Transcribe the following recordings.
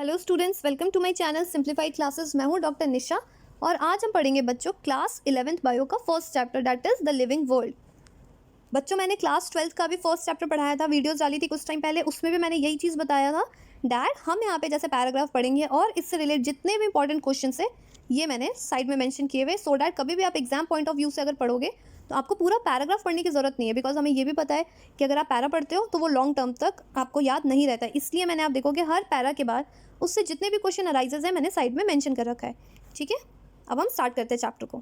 Hello students, welcome to my channel simplified classes. मैं हूं doctor Nisha और आज हम पढ़ेंगे बच्चों क्लास 11th बायो का first chapter that is the living world. बच्चों मैंने क्लास 12th का भी फर्स्ट चैप्टर पढ़ाया था, वीडियोस डाली थी कुछ टाइम पहले, उसमें भी मैंने यही चीज़ बताया था डैट हम यहाँ पे जैसे पैराग्राफ पढ़ेंगे और इससे रिलेटेड जितने भी इंपॉर्टेंट क्वेश्चन है ये मैंने साइड में मेंशन किए हुए, सो डैट कभी भी आप एग्जाम पॉइंट ऑफ व्यू से अगर पढ़ोगे तो आपको पूरा पैराग्राफ पढ़ने की ज़रूरत नहीं है, बिकॉज हमें ये भी पता है कि अगर आप पैरा पढ़ते हो तो वो लॉन्ग टर्म तक आपको याद नहीं रहता है। इसलिए मैंने आप देखोगे हर पैरा के बाद उससे जितने भी क्वेश्चन अराइजेज हैं मैंने साइड में मेंशन कर रखा है। ठीक है, अब हम स्टार्ट करते हैं चैप्टर को।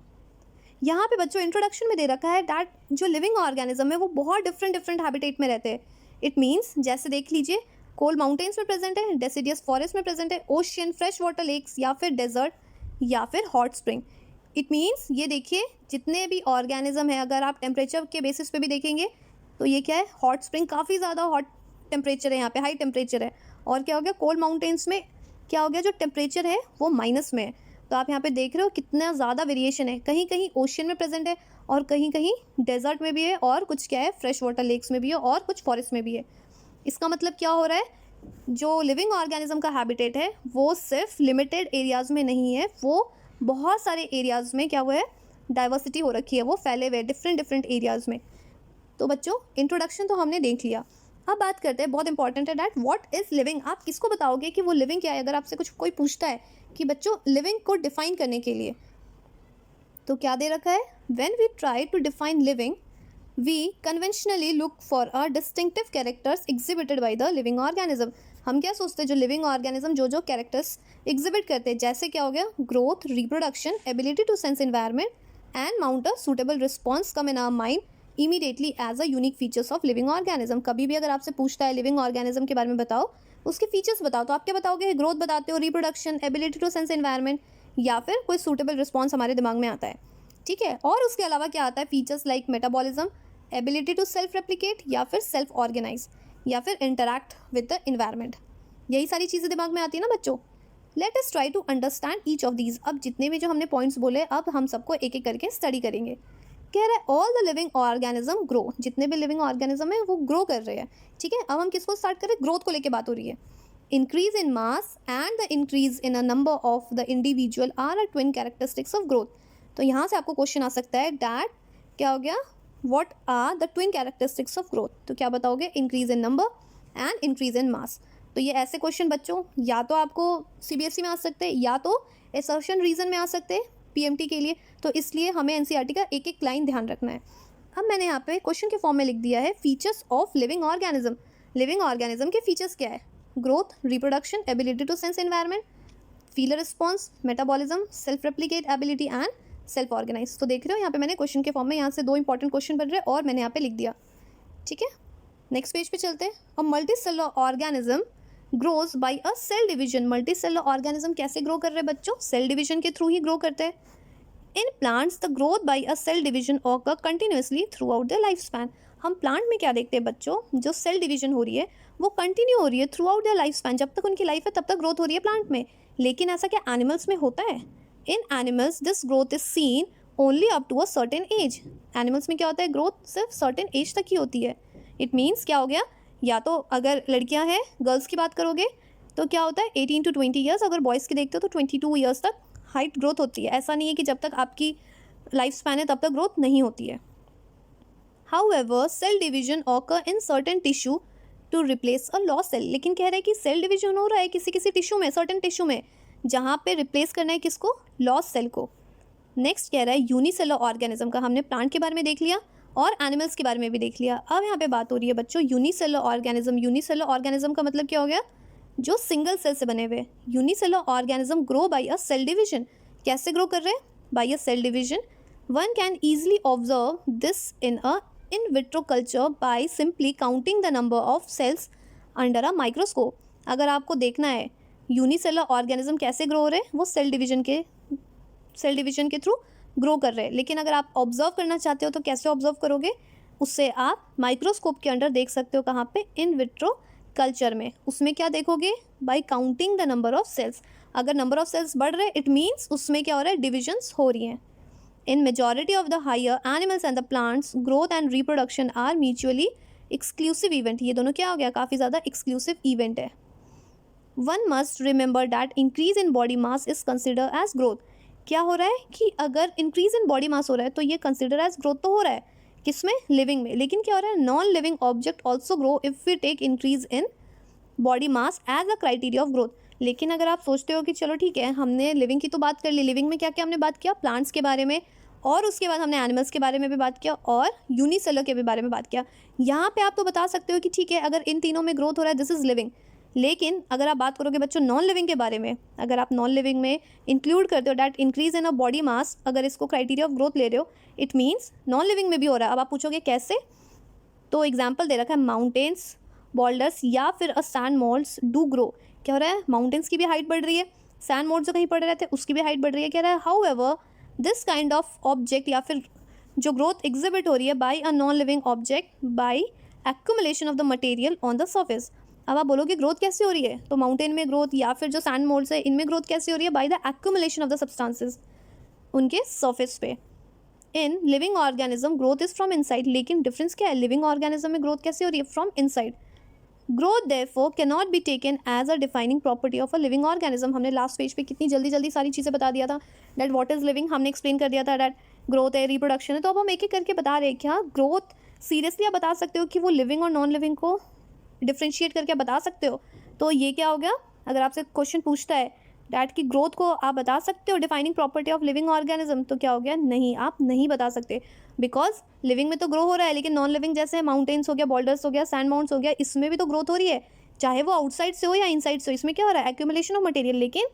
यहाँ पे बच्चों इंट्रोडक्शन में दे रखा है डैट जो लिविंग ऑर्गेनिज्म है वो बहुत डिफरेंट हैबिटेट में रहते हैं। इट मीन्स जैसे देख लीजिए कोल्ड माउंटेन्स में प्रेजेंट है, डेसिडियस फॉरेस्ट में प्रेजेंट है, ओशियन, फ्रेश वाटर लेक्स या फिर डेजर्ट या फिर हॉट स्प्रिंग। इट मीन्स ये देखिए जितने भी ऑर्गेनिज्म है, अगर आप टेम्परेचर के बेसिस पे भी देखेंगे तो ये क्या है, हॉट स्प्रिंग, काफ़ी ज़्यादा हॉट टेम्परेचर है, यहाँ पे हाई टेम्परेचर है। और क्या हो गया, कोल्ड माउंटेन्स में क्या हो गया, जो टेम्परेचर है वो माइनस में है। तो आप यहाँ पे देख रहे हो कितना ज़्यादा वेरिएशन है, कहीं कहीं ओशियन में प्रेजेंट है और कहीं कहीं डेजर्ट में भी है और कुछ क्या है फ्रेश वाटर लेक्स में भी है और कुछ फॉरेस्ट में भी है। इसका मतलब क्या हो रहा है, जो लिविंग ऑर्गेनिज्म का हैबिटेट है वो सिर्फ लिमिटेड एरियाज़ में नहीं है, वो बहुत सारे एरियाज़ में क्या हुआ है, डाइवर्सिटी हो रखी है, वो फैले हुए डिफरेंट एरियाज़ में। तो बच्चों इंट्रोडक्शन तो हमने देख लिया, अब बात करते हैं, बहुत इंपॉर्टेंट है डैट व्हाट इज़ लिविंग। आप किसको बताओगे कि वो लिविंग क्या है, अगर आपसे कुछ कोई पूछता है कि बच्चों लिविंग को डिफाइन करने के लिए तो क्या दे रखा है, when we try to define living we conventionally look for a distinctive characters exhibited by the living organism. हम क्या सोचते हैं, जो लिविंग ऑर्गेनिज्म जो जो कैरेक्टर्स एग्जिबिट करते हैं, जैसे क्या हो गया, growth, reproduction, ability to sense environment and mount a suitable response come in our mind immediately as a unique features of living organism. कभी भी अगर आपसे पूछता है लिविंग ऑर्गेनिज्म के बारे में बताओ, उसके फीचर्स बताओ, तो आप क्या बताओगे, ग्रोथ बताते हो, reproduction, ability to sense environment या फिर कोई सूटेबल रिस्पॉन्स हमारे दिमाग में आता है। ठीक है, और उसके अलावा क्या आता है, features like metabolism, ability to self replicate या फिर सेल्फ ऑर्गेनाइज या फिर इंटरैक्ट विद द इन्वायरमेंट। यही सारी चीज़ें दिमाग में आती है ना बच्चों। Let us try to understand each of these. अब जितने भी जो हमने पॉइंट्स बोले अब हम सबको एक एक करके स्टडी करेंगे। कह रहा है all the living organism grow, जितने भी लिविंग ऑर्गेनिज्म है वो ग्रो कर रहे हैं। ठीक है, अब हम किसको स्टार्ट करें, ग्रोथ को लेकर बात हो रही है। Increase in mass and the increase in a number of the individual are a twin characteristics of growth. तो यहाँ से आपको क्वेश्चन आ सकता है डैट क्या हो गया, what are the twin characteristics of growth. तो क्या बताओगे, increase in number and increase in mass. तो ये ऐसे क्वेश्चन बच्चों या तो आपको सीबीएसई में आ सकते हैं या तो असर्शन रीजन में आ सकते हैं पीएमटी के लिए, तो इसलिए हमें एनसीईआरटी का एक एक लाइन ध्यान रखना है। अब मैंने यहाँ पे क्वेश्चन के फॉर्म में लिख दिया है features of living organism. Living organism के फीचर्स क्या है, growth, reproduction, ability to sense environment, feeler response, metabolism, self replicate ability and self organise. तो देख रहे हो यहाँ पे मैंने क्वेश्चन के फॉर्म में यहाँ से दो इंपॉर्टेंट क्वेश्चन बन रहे हैं और मैंने यहाँ पे लिख दिया। ठीक है, नेक्स्ट पेज पे चलते हैं। A multi cellular organism grows by a cell division. Multi cellular organism कैसे ग्रो कर रहे हैं बच्चों, सेल डिवीजन के थ्रू ही ग्रो करते हैं। In plants the growth by a cell division occur continuously throughout the life span. हम प्लांट में क्या देखते हैं बच्चों, जो सेल डिवीजन हो रही है वो कंटिन्यू हो रही है through out the life span, जब तक उनकी लाइफ है तब तक ग्रोथ हो रही है प्लांट में। लेकिन ऐसा क्या एनिमल्स में होता है, in animals this growth is seen only up to a certain age. Animals में क्या होता है, ग्रोथ सिर्फ सर्टेन एज तक ही होती है। इट मीन्स क्या हो गया, या तो अगर लड़कियां हैं, गर्ल्स की बात करोगे तो क्या होता है 18 to 20 ईयर्स, अगर बॉयज़ की देखते हो तो 22 ईयर्स तक हाइट ग्रोथ होती है। ऐसा नहीं है कि जब तक आपकी लाइफ स्पैन है तब तक ग्रोथ नहीं होती है। However cell division occur in certain tissue to replace a lost cell. लेकिन कह रहे हैं कि सेल डिवीजन हो रहा है किसी किसी टिश्यू में, सर्टेन टिश्यू में, जहाँ पे रिप्लेस करना है किसको, लॉस्ट सेल को। नेक्स्ट कह रहा है यूनिसेलर ऑर्गेनिज्म का, हमने प्लांट के बारे में देख लिया और एनिमल्स के बारे में भी देख लिया। अब यहाँ पे बात हो रही है बच्चों यूनिसेलर ऑर्गेनिज्म। यूनिसेलर ऑर्गेनिज्म का मतलब क्या हो गया, जो सिंगल सेल से बने हुए। Unicellular organism grow by a cell division. कैसे ग्रो कर रहे हैं, by a cell division. One can easily observe this in a in vitro culture by simply counting the number of cells under a microscope. अगर आपको देखना है unicellular organism कैसे grow हो रहे हैं, वो सेल डिवीजन के थ्रू ग्रो कर रहे हैं। लेकिन अगर आप ऑब्जर्व करना चाहते हो तो कैसे ऑब्जर्व करोगे, उससे आप माइक्रोस्कोप के अंडर देख सकते हो, कहाँ पे, इन विट्रो कल्चर में। उसमें क्या देखोगे, by counting the number of cells. अगर नंबर ऑफ सेल्स बढ़ रहे इट मीन्स उसमें क्या हो रहा है, डिविजन्स हो रही हैं। In majority of the higher animals and the plants growth and reproduction are mutually exclusive event. ये दोनों क्या हो गया, काफ़ी ज़्यादा एक्सक्लूसिव इवेंट है। One must remember that increase in body mass is consider as growth. क्या हो रहा है कि अगर इंक्रीज इन बॉडी मास हो रहा है तो ये कंसिडर एज ग्रोथ तो हो रहा है, किसमें, लिविंग में। लेकिन क्या हो रहा है, non living object also grow if we take increase in body mass as a criteria of growth. लेकिन अगर आप सोचते हो कि चलो ठीक है, हमने लिविंग की तो बात कर ली, लिविंग में क्या क्या हमने बात किया, प्लांट्स के बारे में, और उसके बाद हमने एनिमल्स के बारे में भी बात किया और यूनिसेलर के भी बारे में बात किया। यहाँ पे आप तो बता सकते हो कि ठीक है, अगर इन तीनों में ग्रोथ हो रहा है दिस इज़ लिविंग। लेकिन अगर आप बात करोगे बच्चों नॉन लिविंग के बारे में, अगर आप नॉन लिविंग में इंक्लूड करते हो that increase in a body mass, अगर इसको क्राइटेरिया ऑफ ग्रोथ ले रहे हो, इट मीन्स नॉन लिविंग में भी हो रहा है। अब आप पूछोगे कैसे, तो एग्जाम्पल दे रखा है, माउंटेन्स, बॉल्डर्स या फिर अ सैंड मॉल्स डू ग्रो। क्या हो रहा है, माउंटेन्स की भी हाइट बढ़ रही है, सैंड मॉल्स जो कहीं पड़े रहते हैं उसकी भी हाइट बढ़ रही है। कह रहा है however this kind of object, या फिर जो ग्रोथ एग्जिबिट हो रही है by a non living object by accumulation of the material on the surface. अब आप बोलोगे ग्रोथ कैसे हो रही है, तो माउंटेन में ग्रोथ या फिर जो सैंड मॉल्स है इनमें ग्रोथ कैसे हो रही है, by the accumulation of the substances उनके सर्फेस पे। इन living organism growth is from inside. लेकिन डिफरेंस क्या है, लिविंग ऑर्गेनिज्म में ग्रोथ कैसे हो रही है, from inside. Growth therefore can not be taken as a defining property of a living organism. हमने लास्ट पेज पे कितनी जल्दी जल्दी सारी चीज़ें बता दिया था, डैट व्हाट इज लिविंग हमने एक्सप्लेन कर दिया था, डैट ग्रोथ है, रिप्रोडक्शन है। तो अब हम एक एक करके बता रहे हैं क्या ग्रोथ, सीरियसली आप बता सकते हो कि वो लिविंग और नॉन लिविंग को डिफ्रेंशिएट करके बता सकते हो। तो ये क्या हो गया, अगर आपसे क्वेश्चन पूछता है डैट की ग्रोथ को आप बता सकते हो defining property of living organism, तो क्या हो गया, नहीं, आप नहीं बता सकते। बिकॉज लिविंग में तो ग्रो हो रहा है, लेकिन नॉन लिविंग जैसे माउंटेन्स हो गया, बॉल्डर्स हो गया, सैंड माउंट्स हो गया, इसमें भी तो ग्रोथ हो रही है, चाहे वो आउटसाइड से हो या इनसाइड से हो। इसमें क्या हो रहा है, एक्यूमुलेशन ऑफ मटेरियल, लेकिन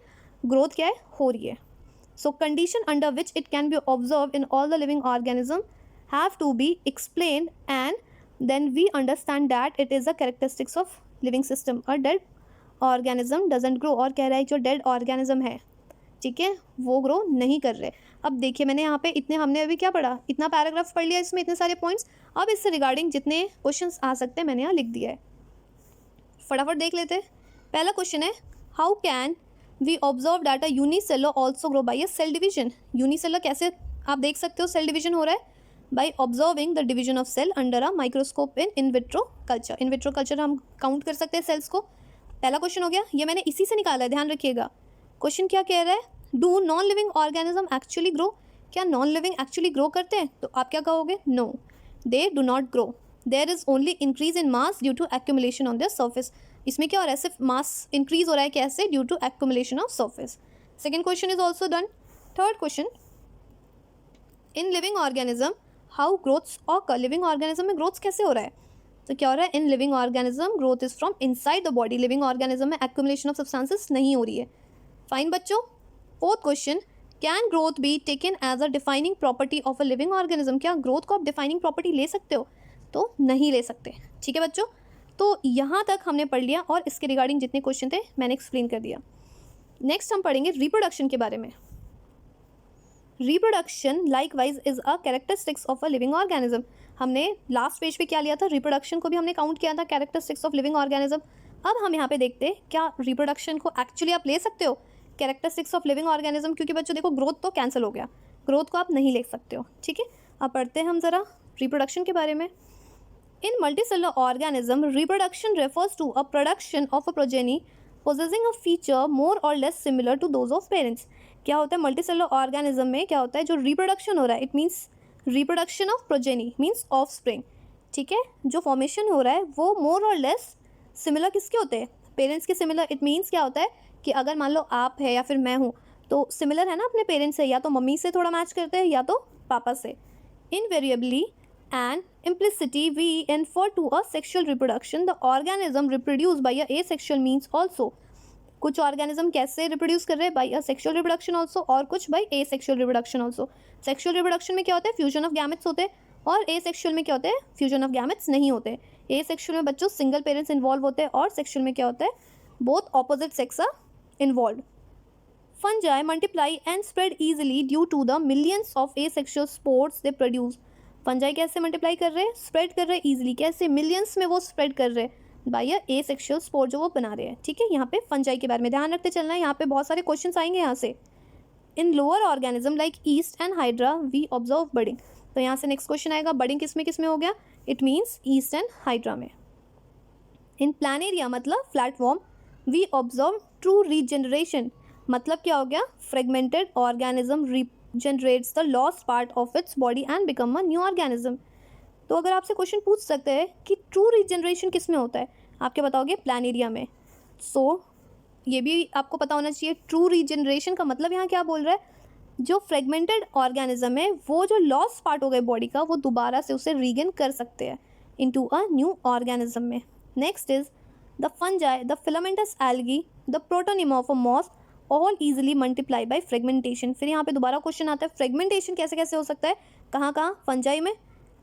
ग्रोथ क्या है, हो रही है। So condition under which it can be observe in all the living organism have to be explain and then we understand that it is a characteristics of living system. और dead organism doesn't grow, और कह रहा है जो dead organism है, ठीक है, वो ग्रो नहीं कर रहे। अब देखिए मैंने यहाँ पे इतने, हमने अभी क्या पढ़ा, इतना पैराग्राफ पढ़ लिया, इसमें इतने सारे पॉइंट्स। अब इससे रिगार्डिंग जितने क्वेश्चंस आ सकते हैं मैंने यहाँ लिख दिया है, फटाफट देख लेते हैं। पहला क्वेश्चन है, how can we observe data unicellular also grow by a cell division. Unicellular कैसे आप देख सकते हो सेल डिविजन हो रहा है, by observing the division of cell under a microscope in vitro culture. In vitro culture हम काउंट कर सकते हैं सेल्स को। पहला क्वेश्चन हो गया, ये मैंने इसी से निकाला है, ध्यान रखिएगा। क्वेश्चन क्या कह रहा है, do non living organism actually grow. क्या नॉन लिविंग एक्चुअली ग्रो करते हैं, तो आप क्या कहोगे, no, they do not grow, there is only increase in mass due to accumulation on their surface. इसमें क्या हो रहा है, सिर्फ मास इंक्रीज हो रहा है, कैसे, due to accumulation of surface. Second question is also done. Third question, in living organism how growths occur. Living organism में ग्रोथ कैसे हो रहा है, तो क्या हो रहा है, in living organism growth is from inside the body. Living organism में एक्यूमुलेशन ऑफ सब्सटेंसेस नहीं हो रही है। फाइन बच्चों। Fourth question, can growth be taken as a defining property of a living organism. क्या ग्रोथ को आप डिफाइनिंग प्रॉपर्टी ले सकते हो, तो नहीं ले सकते। ठीक है बच्चों, तो यहाँ तक हमने पढ़ लिया और इसके रिगार्डिंग जितने क्वेश्चन थे मैंने एक्सप्लेन कर दिया। नेक्स्ट हम पढ़ेंगे रिप्रोडक्शन के बारे में। Reproduction likewise is a characteristics of a living organism. हमने लास्ट पेज पे क्या लिया था, रिप्रोडक्शन को भी हमने काउंट किया था कैरेक्टरिस्टिक्स ऑफ लिविंग ऑर्गेनिज्म। अब हम यहाँ पे देखते हैं क्या रिप्रोडक्शन को एक्चुअली आप ले सकते हो कैरेक्टरिस्टिक्स ऑफ लिविंग ऑर्गेनिज्म, क्योंकि बच्चों देखो ग्रोथ तो कैंसिल हो गया, ग्रोथ को आप नहीं ले सकते हो। ठीक है, अब पढ़ते हैं हम ज़रा रिप्रोडक्शन के बारे में। In multicellular organism reproduction refers to a production of a progeny possessing a feature more or less similar to those of parents। क्या होता है मल्टीसेलुलर ऑर्गेनिज्म में, क्या होता है जो रिप्रोडक्शन हो रहा है, it means reproduction of progeny means of spring. ठीक है, जो फॉर्मेशन हो रहा है वो मोर और लेस सिमिलर किसके होते हैं, पेरेंट्स के सिमिलर। इट मीन्स क्या होता है कि अगर मान लो आप है या फिर मैं हूँ, तो सिमिलर है ना अपने पेरेंट्स से, या तो मम्मी से थोड़ा मैच करते हैं या तो पापा से। Invariably and implicitly we infer to a sexual reproduction the organism reproduced by a asexual means also। कुछ ऑर्गेनिज्म कैसे रिप्रोड्यूस कर रहे हैं, by a sexual reproduction also, और कुछ by A sexual reproduction also. Sexual reproduction में क्या होता है, फ्यूजन ऑफ गैमेट्स होते हैं, और ए सेक्सुअल में क्या होते हैं, फ्यूजन ऑफ गैमेट्स नहीं होते। ए सेक्सुअल में बच्चों सिंगल पेरेंट्स इन्वॉल्व होते हैं, और सेक्सुअल में क्या होता है, both opposite sex are involve. Fungi multiply and spread easily due to the millions of asexual spores they produce. Fungi कैसे मल्टीप्लाई कर रहे हैं, स्प्रेड कर रहे हैं ईजिली, कैसे, मिलियंस में वो स्प्रेड कर रहे हैं बाय ए सेक्सुअल स्पोर जो वो बना रहे हैं। ठीक है, यहाँ पे फंजाई के बारे में ध्यान रखते चलना है, यहाँ पे बहुत सारे क्वेश्चंस आएंगे यहाँ से। In lower organism like yeast and hydra we observe budding. तो यहाँ से नेक्स्ट क्वेश्चन आएगा, बडिंग किस में हो गया, it means east and hydra में। इन प्लानेरिया मतलब फ्लैटफॉर्म वी ऑब्जर्व ट्रू रीजनरेशन, मतलब क्या हो गया, fragmented organism regenerates the lost part of its body and become a new organism. तो अगर आपसे क्वेश्चन पूछ सकते हैं कि ट्रू रीजनरेशन किस में होता है, आप क्या बताओगे, प्लानेरिया में। सो ये भी आपको पता होना चाहिए, ट्रू रीजनरेशन का मतलब यहाँ क्या बोल रहा है, जो फ्रेगमेंटेड ऑर्गेनिज्म है वो जो लॉस्ट पार्ट हो गए बॉडी का वो दोबारा से उसे रीगेन कर सकते हैं इनटू अ न्यू ऑर्गेनिज्म में। Next is the fungi, the filamentous algae, the protonema of a moss all easily multiply by fragmentation. फिर यहाँ पे दोबारा क्वेश्चन आता है, फ्रेगमेंटेशन कैसे कैसे हो सकता है, कहाँ कहाँ, फंजाई में,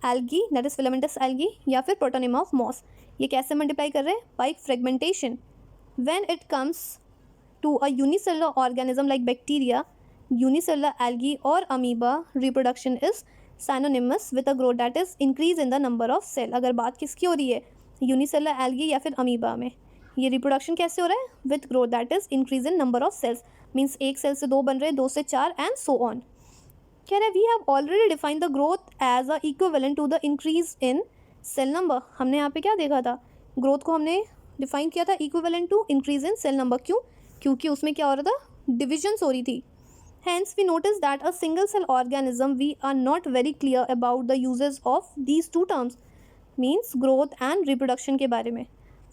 algae that is filamentous algae, या फिर प्रोटोनिमा ऑफ मॉस, ये कैसे मल्टीप्लाई कर रहे हैं, by fragmentation. When it comes to a unicellular organism like bacteria, unicellular algae or amoeba, reproduction is synonymous with a growth that is increase in the number of cell। अगर बात किसकी हो रही है, यूनिसेलुलर एल्गी या फिर amoeba में, ये रिप्रोडक्शन कैसे हो रहा है, with growth that is increase in number of cells, means एक सेल से दो बन रहे हैं, दो से चार एंड सो ऑन। कह रहे we have already define the growth as a equivalent to the increase in cell number. हमने यहाँ पे क्या देखा था, ग्रोथ को हमने डिफाइन किया था equivalent to increase in cell number. क्यों, क्योंकि उसमें क्या हो रहा था, डिविजन्स हो रही थी। Hence, we notice that a single cell organism, we are not very clear about the uses of these two terms, means growth and reproduction के बारे में।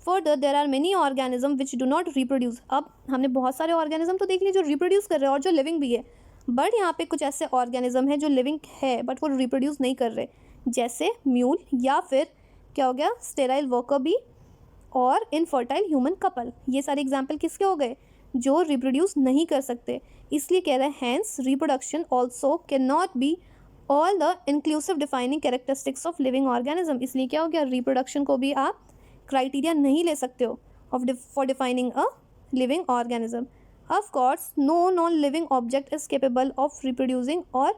Further, there are many organisms which do not reproduce। अब हमने बहुत सारे organism तो देख लिए जो reproduce कर रहे हैं और जो living भी है, बट यहाँ पे कुछ ऐसे organism है जो living है बट वो reproduce नहीं कर रहे, जैसे म्यूल या फिर क्या हो गया, sterile worker bee और infertile human couple। ये सारे एग्जाम्पल किसके हो गए, जो रिप्रोड्यूस नहीं कर सकते। इसलिए कह रहे हैं hence reproduction also can not be all the inclusive defining characteristics of living organism. इसलिए क्या हो गया, रिप्रोडक्शन को भी आप क्राइटेरिया नहीं ले सकते हो for defining a living organism. Of course no non living object is capable of reproducing और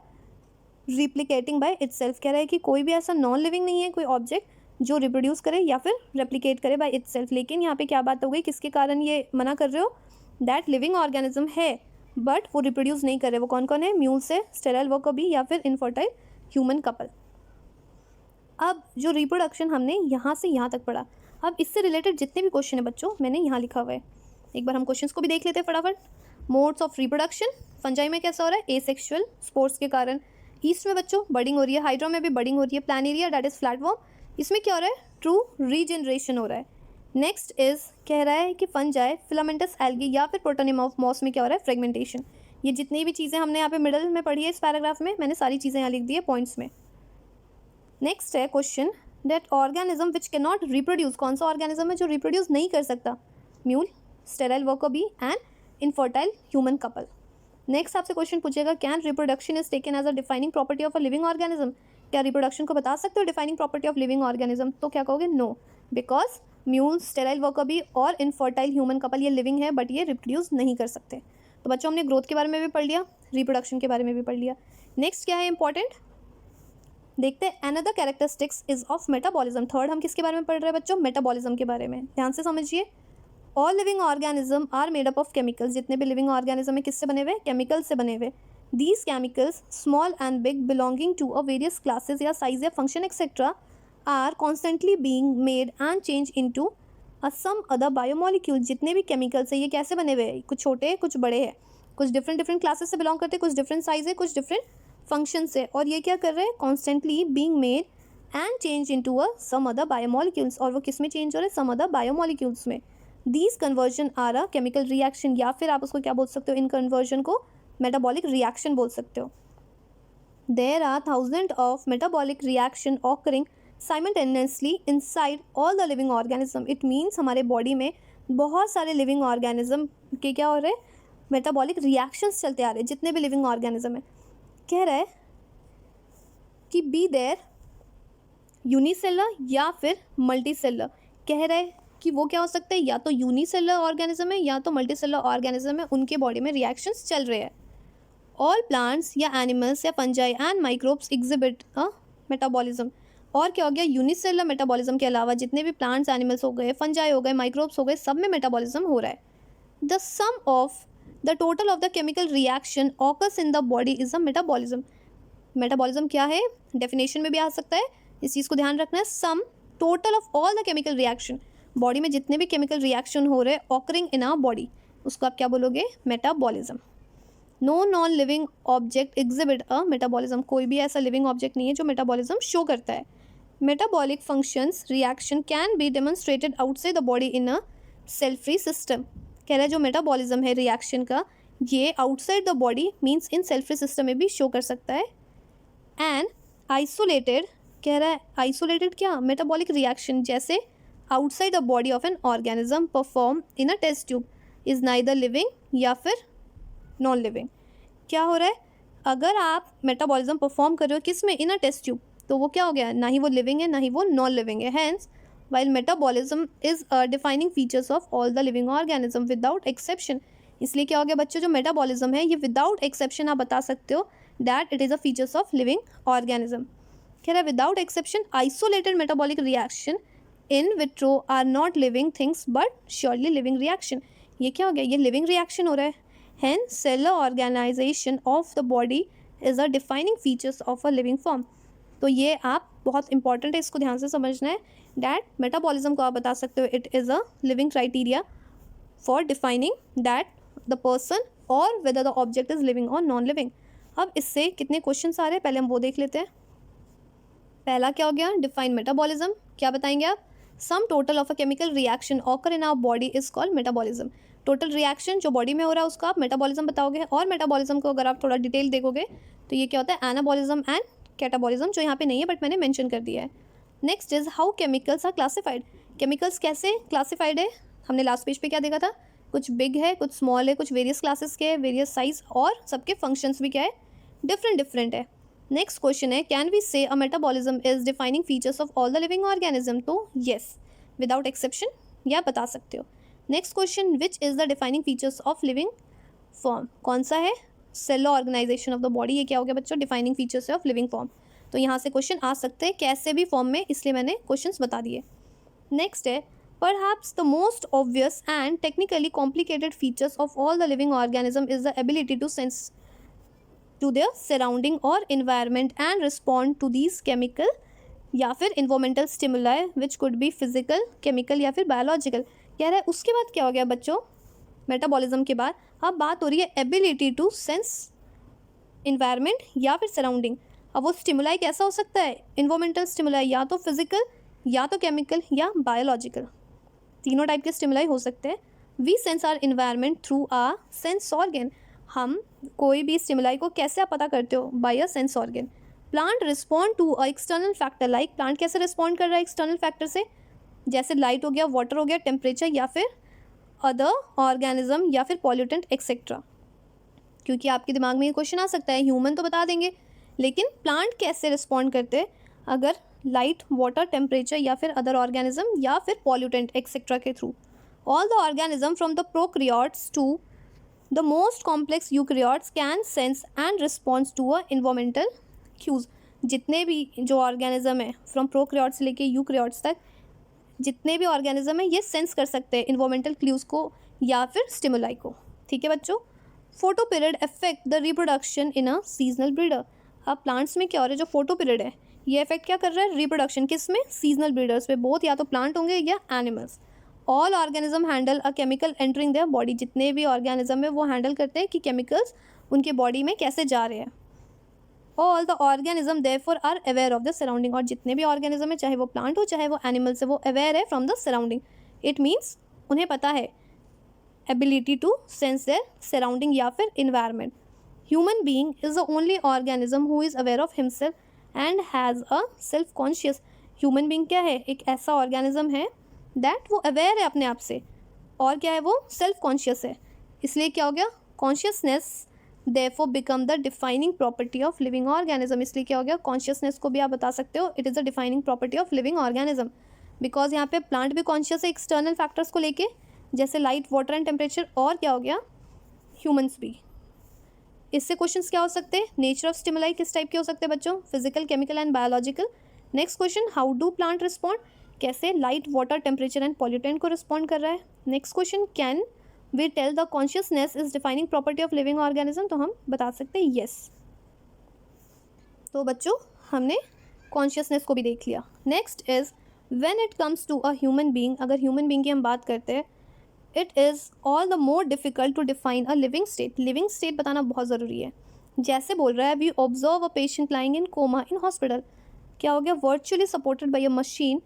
रिप्लिकेटिंग बाय इटसेल्फ। कह रहा है कि कोई भी ऐसा नॉन लिविंग नहीं है कोई ऑब्जेक्ट जो रिप्रोड्यूस करे या फिर रेप्लिकेट करे बाय इटसेल्फ। लेकिन यहाँ पे क्या बात हो गई, किसके कारण ये मना कर रहे हो, दैट लिविंग ऑर्गेनिज्म है बट वो रिप्रोड्यूस नहीं कर रहे। वो कौन कौन है, म्यूल से, स्टेराइल वर्कर बी या फिर इनफर्टाइल ह्यूमन कपल। अब जो रिप्रोडक्शन हमने यहाँ से यहाँ तक पढ़ा, अब इससे रिलेटेड जितने भी क्वेश्चन है बच्चों मैंने यहाँ लिखा हुआ है, एक बार हम क्वेश्चंस को भी देख लेते हैं फटाफट। मोड्स ऑफ रिप्रोडक्शन, फंजाई में कैसा हो रहा है, एसेक्सुअल, स्पोर्स के कारण। ईस्ट में बच्चों बडिंग हो रही है, हाइड्रा में भी बडिंग हो रही है, प्लानेरिया दैट इज फ्लैटवर्म, इसमें क्या हो रहा है, ट्रू रीजनरेशन हो रहा है। नेक्स्ट इज कह रहा है कि फंजाई, फिलामेंटस एल्गी या फिर प्रोटोनिमा ऑफ मॉस में क्या हो रहा है, फ्रेगमेंटेशन। ये जितनी भी चीज़ें हमने यहाँ पे मिडल में पढ़ी है इस पैराग्राफ में, मैंने सारी चीज़ें यहाँ लिख दी है पॉइंट्स में। नेक्स्ट है question, that organism which can not reproduce, कौन सा ऑर्गेनिज्म है जो रिप्रोड्यूस नहीं कर सकता, mule, sterile worker bee and infertile human couple. Next आपसे क्वेश्चन पूछेगा, can reproduction is taken as a defining property of a living organism. क्या रिप्रोडक्शन को बता सकते हो defining property of living organism, तो क्या कहोगे, no, because mule, sterile worker bee और इनफर्टाइल ह्यूमन कपल ये लिविंग है बट ये रिप्रोड्यूस नहीं कर सकते। तो बच्चों हमने ग्रोथ के बारे में भी पढ़ लिया, रिप्रोडक्शन के बारे में भी पढ़ लिया। नेक्स्ट क्या है इंपॉर्टेंट, देखते हैं, another characteristics is of metabolism. Third हम किसके बारे में पढ़ रहे हैं बच्चों, मेटाबॉलिज्म के बारे में। ध्यान से समझिए, all living organism are made up of chemicals. जितने भी लिविंग ऑर्गेनिज्म है किससे बने हुए, केमिकल से बने हुए। These chemicals small and big belonging to a various classes या साइज या function etcetera are constantly being made and change into some other biomolecule. जितने भी केमिकल्स है ये कैसे बने हुए हैं, कुछ छोटे हैं कुछ बड़े हैं, कुछ डिफरेंट क्लासेस से बिलोंग करते हैं, कुछ डिफरेंट साइज है, कुछ डिफरेंट फंक्शन से, और ये क्या कर रहे हैं, constantly being made and change into some other biomolecules. और वो किस में चेंज हो रहे हैं, सम अदर बायोमोलिक्यूल्स में। These conversion are a chemical reaction, या फिर आप उसको क्या बोल सकते हो, इन कन्वर्जन को मेटाबॉलिक रिएक्शन बोल सकते हो। There are thousand of metabolic reaction occurring simultaneously inside all the living organism. It means हमारे बॉडी में बहुत सारे लिविंग ऑर्गेनिज्म के क्या हो रहे हैं, मेटाबॉलिक रिएक्शंस चलते आ रहे हैं, जितने भी लिविंग ऑर्गेनिज्म है। कह रहा है कि बी देयर यूनिसेलर या फिर मल्टीसेलर। कह रहा है कि वो क्या हो सकता है, या तो यूनिसेलर ऑर्गेनिज्म है या तो मल्टीसेलर ऑर्गेनिज्म है, उनके बॉडी में रिएक्शंस चल रहे हैं। ऑल प्लांट्स या एनिमल्स या fungi and microbes exhibit a metabolism. और क्या हो गया, यूनिसेलर मेटाबॉलिज्म के अलावा जितने भी प्लांट्स एनिमल्स हो गए, फंजाई हो गए, माइक्रोब्स हो गए, सब में मेटाबॉलिज्म हो रहा है। The sum of the total of the chemical reaction occurs in the body is a metabolism. Metabolism क्या है, डेफिनेशन में भी आ सकता है, इस चीज़ को ध्यान रखना है। सम total of all the chemical reaction, body में जितने भी केमिकल रिएक्शन हो रहे ऑकरिंग इन आवर बॉडी, उसको आप क्या बोलोगे? Metabolism. No non living object exhibit a metabolism, कोई भी ऐसा लिविंग ऑब्जेक्ट नहीं है जो मेटाबॉलिज्म शो करता है। Metabolic functions reaction can be demonstrated outside the body in a cell free system. कह रहा है जो मेटाबॉलिज्म है रिएक्शन का, ये outside the body means in cell free system में भी शो कर सकता है। एंड आइसोलेटेड, कह रहा है आइसोलेटेड क्या? मेटाबॉलिक रिएक्शन जैसे outside the body of an organism perform in a test tube is neither living या फिर नॉन लिविंग। क्या हो रहा है? अगर आप मेटाबॉलिज्म परफॉर्म कर रहे हो किस में? इन अ टेस्ट ट्यूब, तो वो क्या हो गया? ना ही वो लिविंग है ना ही वो नॉन लिविंग है। Hence while metabolism is defining features of all the living organism without exception. इसलिए क्या हो गया बच्चों, जो मेटाबॉलिज्म है ये विदाउट एक्सेप्शन आप बता सकते हो that it is a features of living organism. कह रहा है without exception isolated metabolic reaction in vitro are not living things but surely living reaction. ये क्या हो गया? ये लिविंग रिएक्शन हो रहा है। Hence, cellular organization of the body is a defining features of a living form. तो ये आप बहुत इंपॉर्टेंट है, इसको ध्यान से समझना है। डैट मेटाबॉलिज्म को आप बता सकते हो it is a living criteria for defining that the person और whether the object is living और नॉन लिविंग। अब इससे कितने क्वेश्चन आ रहे हैं पहले हम वो देख लेते हैं। पहला क्या हो गया? Define metabolism. क्या बताएंगे आप? Sum total of a chemical reaction occur in our body is called metabolism. Total reaction जो बॉडी में हो रहा है उसको आप मेटाबॉलिज्म बताओगे। और मेटाबॉलिज्म को अगर आप थोड़ा डिटेल देखोगे तो ये क्या होता है? एनाबॉलिज्म एंड कैटाबॉलिज्म, जो यहाँ पे नहीं है बट मैंने मेंशन कर दिया है। Next is how chemicals are classified. Chemicals कैसे क्लासिफाइड है? हमने लास्ट पेज पे क्या देखा था? कुछ बिग है, कुछ स्मॉल है, कुछ वेरियस क्लासेस के है, वेरियस साइज, और सबके फंक्शंस भी क्या है? डिफरेंट डिफरेंट है। नेक्स्ट क्वेश्चन है can we say a metabolism is defining features of all the living organism. तो येस, विदाउट एक्सेप्शन या बता सकते हो। Next question which is the defining features of living form. कौन सा है? Cellular organisation of the body. ये क्या हो गया बच्चों? Defining features of living form. तो यहाँ से क्वेश्चन आ सकते हैं कैसे भी फॉर्म में, इसलिए मैंने क्वेश्चंस बता दिए। नेक्स्ट है perhaps the most obvious and technically complicated features of all the living organism is the ability to sense to their surrounding और environment and respond to these chemical या फिर environmental stimuli which could be physical, chemical या फिर biological. कह रहा है उसके बाद क्या हो गया बच्चों? मेटाबॉलिज्म के बाद अब बात हो रही है एबिलिटी टू सेंस इन्वायरमेंट या फिर सराउंडिंग। अब वो स्टिमुलाई कैसा हो सकता है? इन्वायरमेंटल स्टिमुलाई, या तो फिजिकल या तो केमिकल या बायोलॉजिकल, तीनों टाइप के स्टिमुलाई हो सकते हैं। We sense our environment through a sense organ. हम कोई भी स्टिमुलाई को कैसे आप पता करते हो? By a sense organ. Plant respond to a external factor, like plant कैसे रिस्पॉन्ड कर रहा है एक्सटर्नल फैक्टर से? जैसे लाइट हो गया, वाटर हो गया, टेम्परेचर या फिर अदर ऑर्गेनिज्म या फिर पॉल्यूटेंट एक्सेट्रा। क्योंकि आपके दिमाग में ये क्वेश्चन आ सकता है, ह्यूमन तो बता देंगे लेकिन प्लांट कैसे रिस्पॉन्ड करते हैं अगर लाइट, वाटर, टेम्परेचर या फिर अदर ऑर्गेनिज्म या फिर पॉल्यूटेंट एक्सेट्रा के थ्रू। All the organism from the prokaryotes to the most complex eukaryotes can sense and response to a environmental cues. जितने भी जो ऑर्गेनिज्म है फ्रॉम प्रोकैरियोट्स से लेके यूकैरियोट्स तक, जितने भी ऑर्गेनिज्म है ये सेंस कर सकते हैं इन्वायरमेंटल क्यूज को या फिर स्टिमुलाई को। ठीक है बच्चों। Photo period affect the reproduction in a seasonal breeder. अब प्लांट्स में क्या हो रहा है? जो फोटो पीरियड है ये अफेक्ट क्या कर रहा है? रिप्रोडक्शन। किस में? सीजनल ब्रीडर्स पे, बोथ या तो प्लांट होंगे या animals. All organism handle a chemical entering their body. जितने भी ऑर्गेनिज्म है वो हैंडल करते हैं कि केमिकल्स उनके बॉडी में कैसे जा रहे हैं। All the organism therefore are aware of the surrounding. और जितने भी ऑर्गेनिज्म है, चाहे वो प्लांट हो चाहे वो एनिमल्स है, वो अवेयर है from the surrounding. It means उन्हें पता है, ability to sense their surrounding या फिर environment. Human being is the only organism who is aware of himself and has a self conscious. Human being क्या है? एक ऐसा ऑर्गेनिज्म है दैट वो अवेयर है अपने आप से, और क्या है? वो सेल्फ कॉन्शियस है। इसलिए क्या हो गया? Consciousness therefore become the defining property of living organism। इसलिए क्या हो गया? कॉन्शियसनेस को भी आप बता सकते हो it is the defining property of living organism, because यहाँ पे प्लांट भी कॉन्शियस है एक्सटर्नल फैक्टर्स को लेके, जैसे लाइट, वाटर एंड टेम्परेचर, और क्या हो गया? ह्यूमंस भी। इससे क्वेश्चंस क्या हो सकते हैं? नेचर ऑफ स्टिमुलाई किस टाइप के हो सकते हैं बच्चों? Physical, chemical and biological. Next question, how do plant respond? कैसे light, water, temperature and pollutant को रिस्पॉन्ड कर रहा है। Next question, can we tell the consciousness is defining property of living organism? तो हम बता सकते हैं येस। तो बच्चों हमने कॉन्शियसनेस को भी देख लिया। Next is when it comes to a human being, अगर ह्यूमन बीइंग की हम बात करते हैं, it is all the more difficult to define a living state. Living state बताना बहुत ज़रूरी है। जैसे बोल रहा है, we observe a patient lying in coma in hospital, क्या हो गया, virtually supported by a machine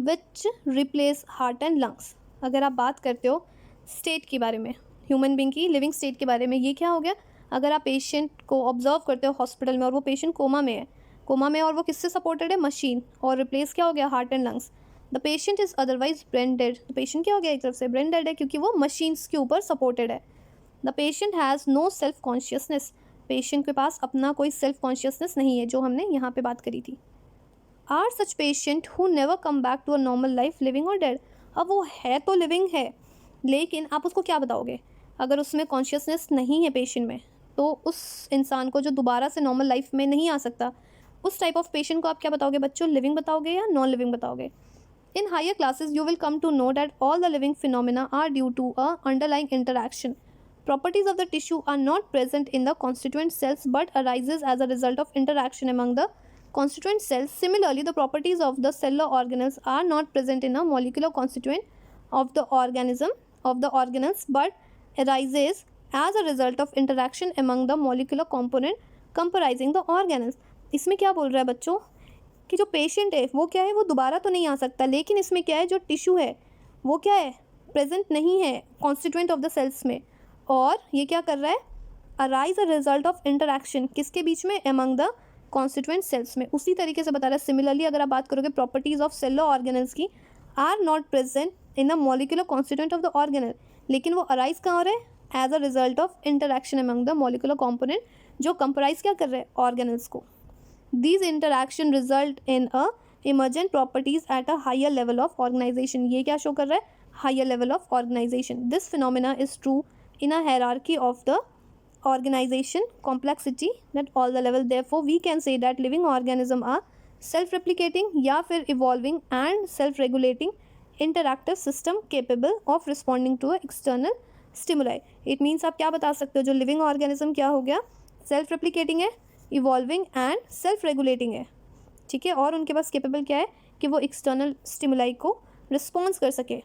which replace heart and lungs. अगर आप बात करते हो स्टेट के बारे में, ह्यूमन बीइंग की लिविंग स्टेट के बारे में, ये क्या हो गया, अगर आप पेशेंट को ऑब्जर्व करते हो हॉस्पिटल में और वो पेशेंट कोमा में है, और वो किससे सपोर्टेड है, मशीन, और रिप्लेस क्या हो गया, heart and lungs. The patient is otherwise brain dead, तो पेशेंट क्या हो गया, एक तरफ से ब्रेन डेड है क्योंकि वो मशीन्स के ऊपर सपोर्टेड है। The patient has no self consciousness, patient के पास अपना कोई सेल्फ कॉन्शियसनेस नहीं है, जो हमने यहाँ पे बात करी थी। Are such patient who never come back to a normal life living और डेड। अब वो है तो लिविंग है, लेकिन आप उसको क्या बताओगे, अगर उसमें कॉन्शियसनेस नहीं है पेशेंट में, तो उस इंसान को जो दोबारा से नॉर्मल लाइफ में नहीं आ सकता, उस टाइप ऑफ पेशेंट को आप क्या बताओगे बच्चों, लिविंग बताओगे या नॉन लिविंग बताओगे। In higher classes you will come to know that all the living phenomena are due to a underlying interaction. Properties of the tissue are not present in the constituent cells but arises as a result of interaction among the constituent cells. Similarly, the properties of the cellular organelles are not present in a molecular constituent of the organelles but arises as a result of interaction among the molecular component comprising the organelles. इसमें क्या बोल रहा है बच्चों कि जो patient है वो क्या है, वो दोबारा तो नहीं आ सकता, लेकिन इसमें क्या है, जो टिश्यू है वो क्या है, प्रेजेंट नहीं है कॉन्स्टिट्यूएंट ऑफ द सेल्स में, और ये क्या कर रहा है, arise a result of interaction किसके बीच में, एमंग द कॉन्स्टिट्यूएंट सेल्स में। उसी तरीके से बता रहा है, सिमिलरली अगर आप बात करोगे प्रॉपर्टीज ऑफ सेलुलर ऑर्गेनल्स की, are not present in the molecular constituent of the organelle, लेकिन वो अराइज कहाँ हो रहे हैं, as a result of interaction among the molecular component, जो कंप्राइज क्या कर रहे हैं, ऑर्गेनल्स को। These interaction result in a emergent properties at a higher level of organization. ये क्या शो कर रहा है, higher level of organization. This phenomena is true in a hierarchy of the organization complexity that all the level. Therefore, we can say that living organism are self-replicating या फिर evolving and self-regulating interactive system capable of responding to a external stimuli. It means आप क्या बता सकते हो, जो living organism क्या हो गया, self-replicating है, इवॉल्विंग एंड सेल्फ रेगुलेटिंग है, ठीक है, और उनके पास केपेबल क्या है कि वो एक्सटर्नल स्टिमुलाई को रिस्पॉन्स कर सके।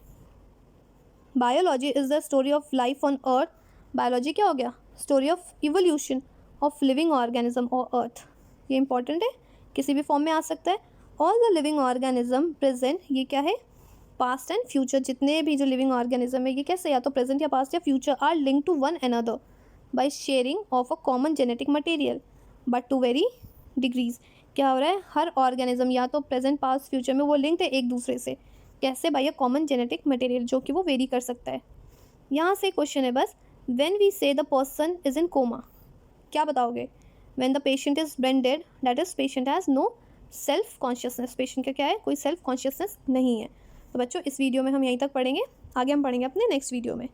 Biology is the story of life on earth. Biology क्या हो गया, story of evolution of living organism और अर्थ। ये इंपॉर्टेंट है, किसी भी फॉर्म में आ सकता है। All the living organism present, ये क्या है, पास्ट एंड फ्यूचर, जितने भी जो लिविंग ऑर्गेनिज्म है ये कैसे, या तो प्रेजेंट या पास्ट या future, are link to one another by sharing of a common genetic material but to very degrees. क्या हो रहा है, हर ऑर्गेनिज्म या तो प्रेजेंट पास्ट फ्यूचर में वो लिंक्ड है एक दूसरे से, कैसे, by a common genetic material, जो कि वो वेरी कर सकता है। यहाँ से क्वेश्चन है बस, when we say the person is in coma, क्या बताओगे, when the patient is brain dead, that is patient has no self consciousness, patient का क्या है, कोई सेल्फ कॉन्शियसनेस नहीं है। तो बच्चों इस वीडियो में हम यहीं तक पढ़ेंगे, आगे हम पढ़ेंगे अपने नेक्स्ट वीडियो में।